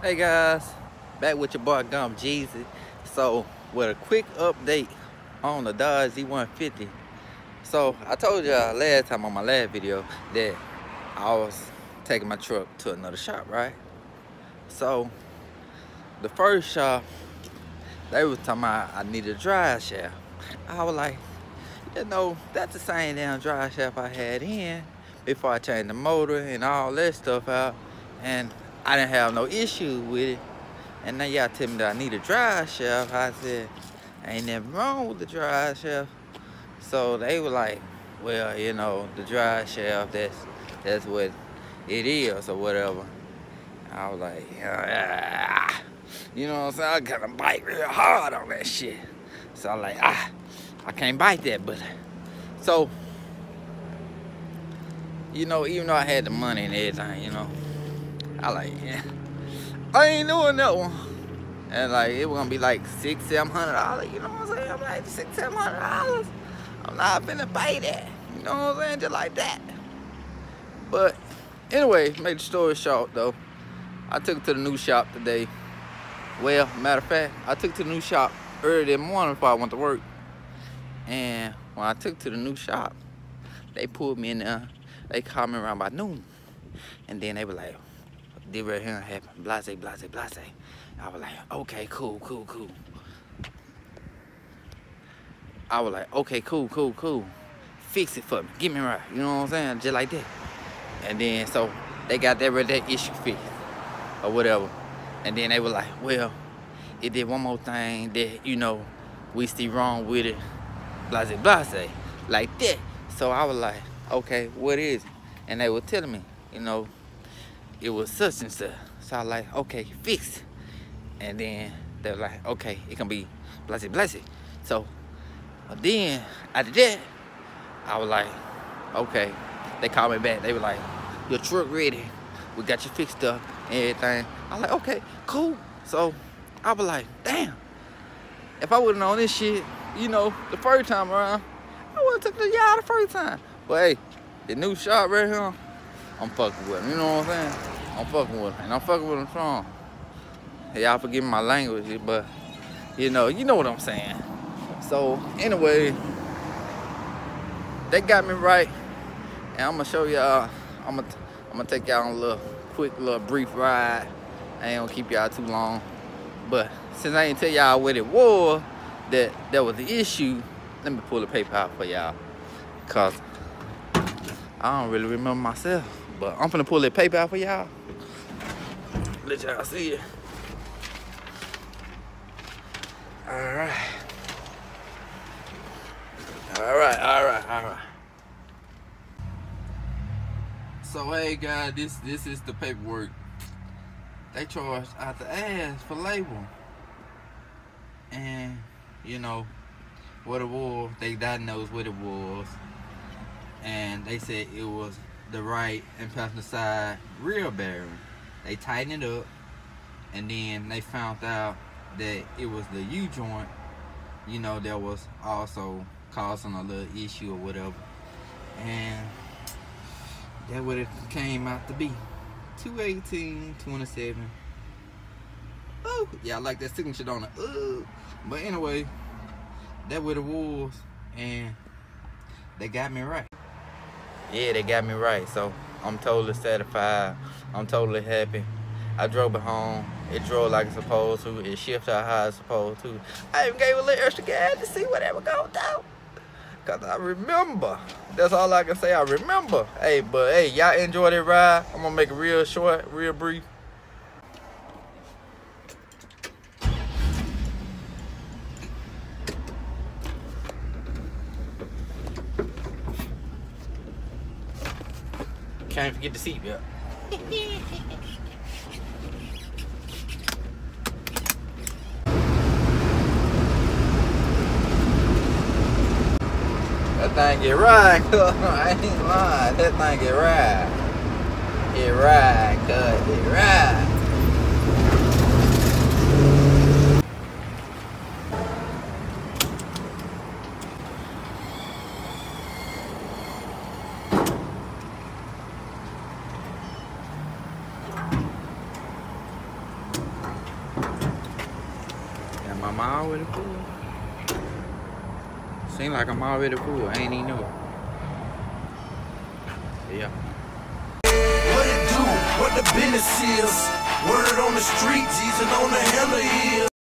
Hey guys, back with your boy Gum Jeezy. So with a quick update on the Dodge Z150. So I told y'all last time on my last video that I was taking my truck to another shop, right? So the first shop, they was talking about I needed a drive shaft. I was like, that's the same damn drive shaft I had in before I changed the motor and all that stuff out, and I didn't have no issue with it. And now y'all tell me that I need a drive shaft. I said, ain't nothing wrong with the drive shaft. So they were like, well, the drive shaft, that's what it is or whatever. I was like, you know what I'm saying? I gotta bite real hard on that shit. So I'm like, I can't bite that, but so, even though I had the money and everything, I like, I ain't doing that one. And like, it was gonna be like $600-700, you know what I'm saying? I'm like, $600-700. I'm not finna pay that, you know what I'm saying? Just like that. But anyway, make the story short though, I took it to the new shop today. Well, matter of fact, I took it to the new shop early in the morning before I went to work. And when I took it to the new shop, they pulled me in there. They called me around by noon. And then they were like, did right here happen, blase, blase, blase. I was like, okay, cool. I was like, okay, cool. Fix it for me, get me right, you know what I'm saying? Just like that. And then, so, they got that issue fixed, or whatever. And then they were like, well, it did one more thing that, we still wrong with it, blase, blase, like that. So I was like, okay, what is it? And they were telling me, it was such and such. So I was like, okay, fix it. And then they were like, okay, it can be blase, blase. So then after that, I was like, okay. They called me back. They were like, your truck ready. We got you fixed up and everything. I was like, okay, cool. So I was like, damn. If I would've known this shit, the first time around, I would've took the y'all the first time. But hey, the new shop right here, I'm fucking with them. You know what I'm saying? I'm fucking with them. And I'm fucking with them strong. Hey, y'all forgive me my language, but you know what I'm saying. So anyway, they got me right. And I'm gonna show y'all, I'm gonna take y'all on a quick brief ride. I ain't gonna keep y'all too long. But since I ain't tell y'all what it was, that was the issue, let me pull the paper out for y'all. Cause I don't really remember myself. But I'm finna pull that paper out for y'all. Let y'all see it. Alright. So hey guys, this is the paperwork. They charged out the ass for label. And what it was, they diagnosed what it was. And they said it was the right and passenger side rear bearing. They tightened it up, and then they found out that it was the U-joint, that was also causing a little issue or whatever. And that what it came out to be. 218.27. Oh, yeah, I like that signature on it. But anyway, that what it was, and they got me right. Yeah, they got me right. So I'm totally satisfied. I'm totally happy. I drove it home. It drove like it's supposed to. It shifted how it's supposed to. I even gave a little extra gas to see whatever goes down. Cause I remember. That's all I can say. I remember. Hey, but hey, y'all enjoy that ride. I'm gonna make it real short, real brief. Can't forget the seatbelt. That thing get right, I ain't lying. That thing get right. Get right, cuz get right. I'm already full. Seem like I'm already full. I ain't even know it. Yeah. What it do? What the business is? Word on the street, Jesus on the handle is.